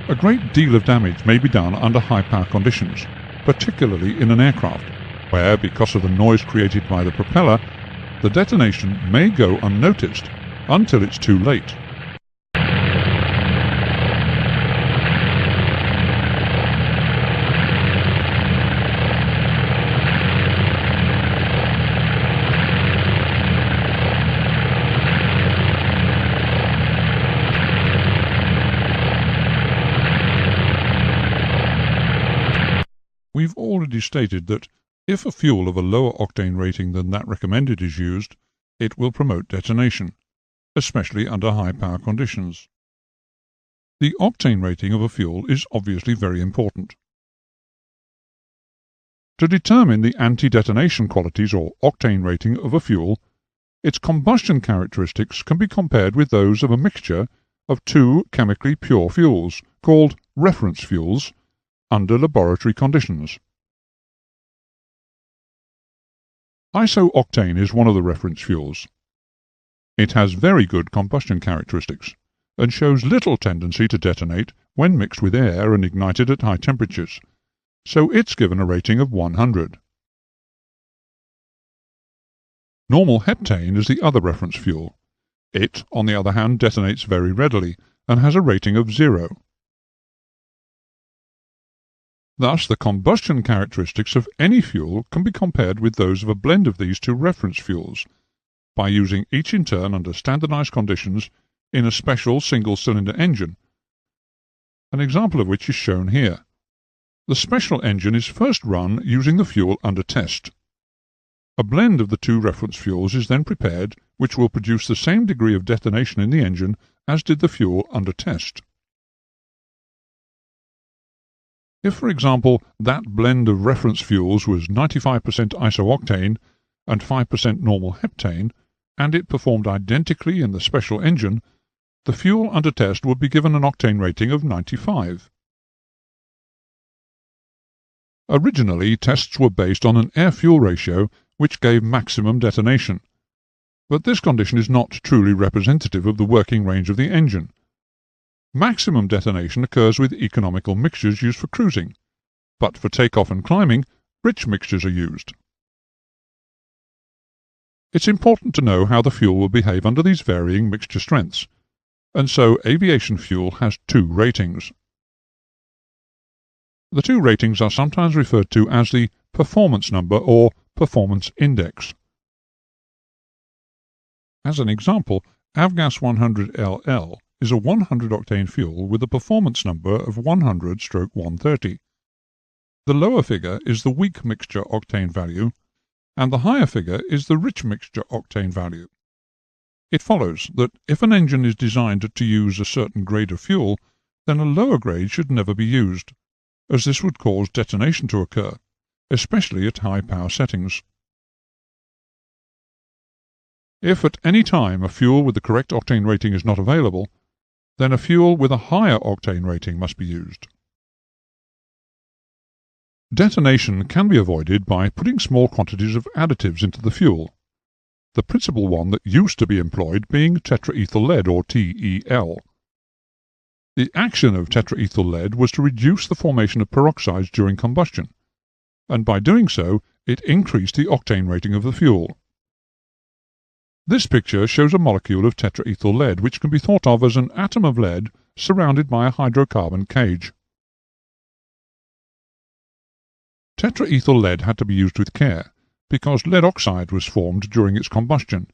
A great deal of damage may be done under high power conditions, particularly in an aircraft, where, because of the noise created by the propeller, the detonation may go unnoticed until it's too late. We've already stated that if a fuel of a lower octane rating than that recommended is used, it will promote detonation, especially under high power conditions. The octane rating of a fuel is obviously very important. To determine the anti-detonation qualities or octane rating of a fuel, its combustion characteristics can be compared with those of a mixture of two chemically pure fuels, called reference fuels, under laboratory conditions. Isooctane is one of the reference fuels. It has very good combustion characteristics and shows little tendency to detonate when mixed with air and ignited at high temperatures, so it's given a rating of 100. Normal heptane is the other reference fuel. It, on the other hand, detonates very readily and has a rating of 0. Thus, the combustion characteristics of any fuel can be compared with those of a blend of these two reference fuels, by using each in turn under standardized conditions in a special single-cylinder engine, an example of which is shown here. The special engine is first run using the fuel under test. A blend of the two reference fuels is then prepared, which will produce the same degree of detonation in the engine as did the fuel under test. If, for example, that blend of reference fuels was 95% isooctane and 5% normal heptane, and it performed identically in the special engine, the fuel under test would be given an octane rating of 95. Originally, tests were based on an air-fuel ratio which gave maximum detonation, but this condition is not truly representative of the working range of the engine. Maximum detonation occurs with economical mixtures used for cruising, but for takeoff and climbing, rich mixtures are used. It's important to know how the fuel will behave under these varying mixture strengths, and so aviation fuel has two ratings. The two ratings are sometimes referred to as the performance number or performance index. As an example, Avgas 100LL is a 100-octane fuel with a performance number of 100/130. The lower figure is the weak mixture octane value, and the higher figure is the rich mixture octane value. It follows that if an engine is designed to use a certain grade of fuel, then a lower grade should never be used, as this would cause detonation to occur, especially at high power settings. If at any time a fuel with the correct octane rating is not available, then a fuel with a higher octane rating must be used. Detonation can be avoided by putting small quantities of additives into the fuel, the principal one that used to be employed being tetraethyl lead or TEL. The action of tetraethyl lead was to reduce the formation of peroxides during combustion, and by doing so it increased the octane rating of the fuel. This picture shows a molecule of tetraethyl lead which can be thought of as an atom of lead surrounded by a hydrocarbon cage. Tetraethyl lead had to be used with care, because lead oxide was formed during its combustion.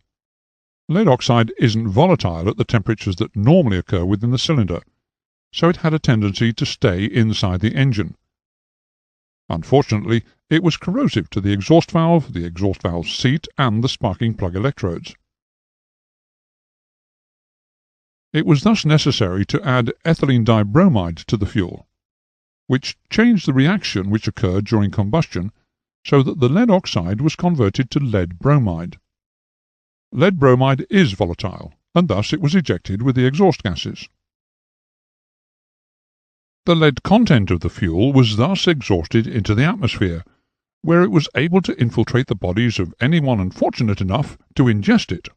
Lead oxide isn't volatile at the temperatures that normally occur within the cylinder, so it had a tendency to stay inside the engine. Unfortunately, it was corrosive to the exhaust valve seat, and the sparking plug electrodes. It was thus necessary to add ethylene dibromide to the fuel, which changed the reaction which occurred during combustion so that the lead oxide was converted to lead bromide. Lead bromide is volatile, and thus it was ejected with the exhaust gases. The lead content of the fuel was thus exhausted into the atmosphere, where it was able to infiltrate the bodies of anyone unfortunate enough to ingest it.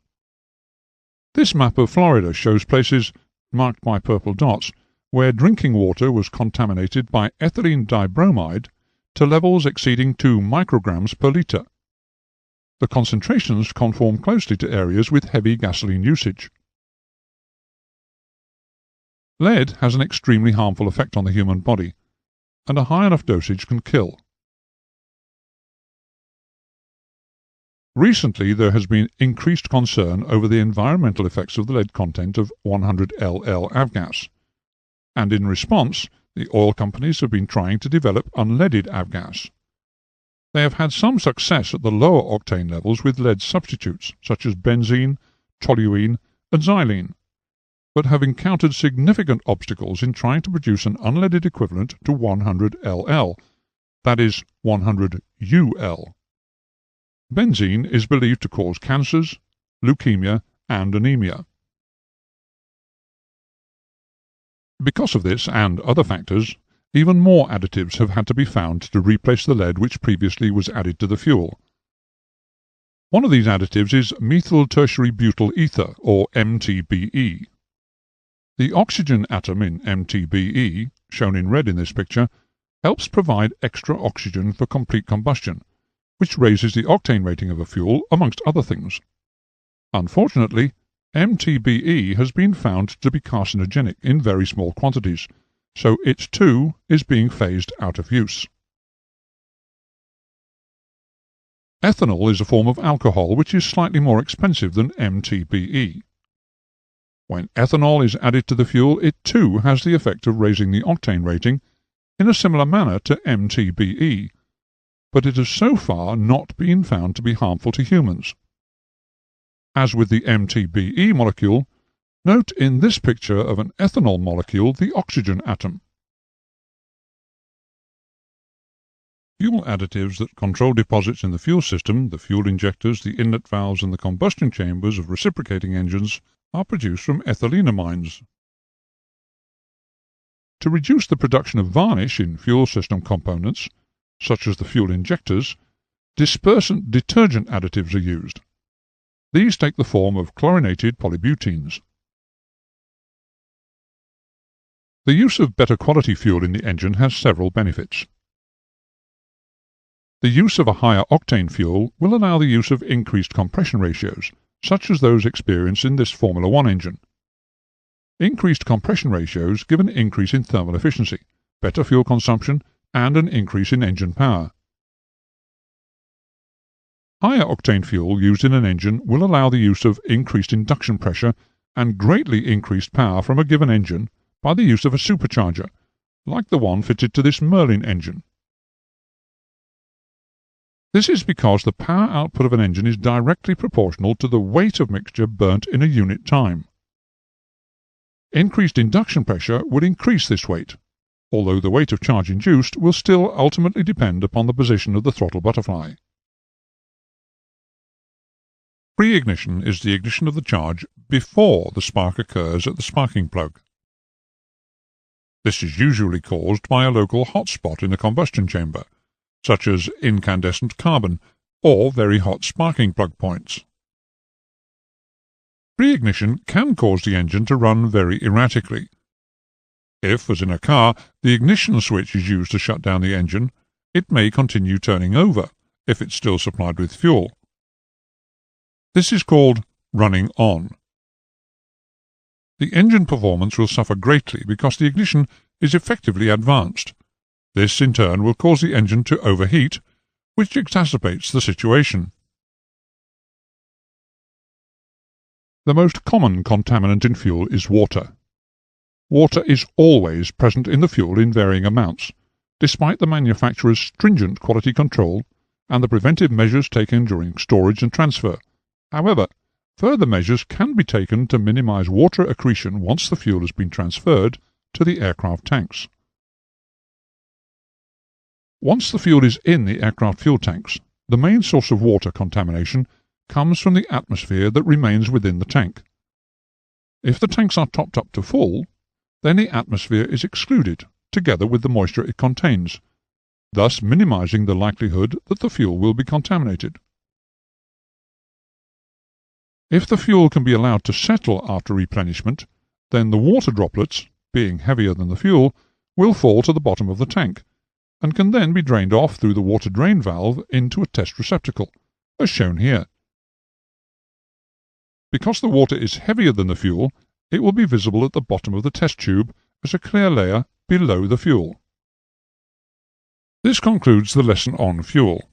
This map of Florida shows places, marked by purple dots, where drinking water was contaminated by ethylene dibromide to levels exceeding 2 micrograms per litre. The concentrations conform closely to areas with heavy gasoline usage. Lead has an extremely harmful effect on the human body, and a high enough dosage can kill. Recently there has been increased concern over the environmental effects of the lead content of 100 LL avgas, and in response the oil companies have been trying to develop unleaded avgas. They have had some success at the lower octane levels with lead substitutes such as benzene, toluene and xylene, but have encountered significant obstacles in trying to produce an unleaded equivalent to 100 LL, that is 100 UL. Benzene is believed to cause cancers, leukemia and anemia. Because of this and other factors, even more additives have had to be found to replace the lead which previously was added to the fuel. One of these additives is methyl tertiary butyl ether, or MTBE. The oxygen atom in MTBE, shown in red in this picture, helps provide extra oxygen for complete combustion, which raises the octane rating of a fuel, amongst other things. Unfortunately, MTBE has been found to be carcinogenic in very small quantities, so it too is being phased out of use. Ethanol is a form of alcohol which is slightly more expensive than MTBE. When ethanol is added to the fuel, it too has the effect of raising the octane rating in a similar manner to MTBE, but it has so far not been found to be harmful to humans. As with the MTBE molecule, note in this picture of an ethanol molecule the oxygen atom. Fuel additives that control deposits in the fuel system, the fuel injectors, the inlet valves and the combustion chambers of reciprocating engines are produced from ethylenamines. To reduce the production of varnish in fuel system components, such as the fuel injectors, dispersant detergent additives are used. These take the form of chlorinated polybutenes. The use of better quality fuel in the engine has several benefits. The use of a higher octane fuel will allow the use of increased compression ratios, such as those experienced in this Formula One engine. Increased compression ratios give an increase in thermal efficiency, better fuel consumption, and an increase in engine power. Higher octane fuel used in an engine will allow the use of increased induction pressure and greatly increased power from a given engine by the use of a supercharger, like the one fitted to this Merlin engine. This is because the power output of an engine is directly proportional to the weight of mixture burnt in a unit time. Increased induction pressure will increase this weight, although the weight of charge induced will still ultimately depend upon the position of the throttle butterfly. Pre-ignition is the ignition of the charge before the spark occurs at the sparking plug. This is usually caused by a local hot spot in the combustion chamber, such as incandescent carbon or very hot sparking plug points. Pre-ignition can cause the engine to run very erratically. If, as in a car, the ignition switch is used to shut down the engine, it may continue turning over if it's still supplied with fuel. This is called running on. The engine performance will suffer greatly because the ignition is effectively advanced. This, in turn, will cause the engine to overheat, which exacerbates the situation. The most common contaminant in fuel is water. Water is always present in the fuel in varying amounts, despite the manufacturer's stringent quality control and the preventive measures taken during storage and transfer. However, further measures can be taken to minimize water accretion once the fuel has been transferred to the aircraft tanks. Once the fuel is in the aircraft fuel tanks, the main source of water contamination comes from the atmosphere that remains within the tank. If the tanks are topped up to full, then the atmosphere is excluded, together with the moisture it contains, thus minimizing the likelihood that the fuel will be contaminated. If the fuel can be allowed to settle after replenishment, then the water droplets, being heavier than the fuel, will fall to the bottom of the tank, and can then be drained off through the water drain valve into a test receptacle, as shown here. Because the water is heavier than the fuel, it will be visible at the bottom of the test tube as a clear layer below the fuel. This concludes the lesson on fuel.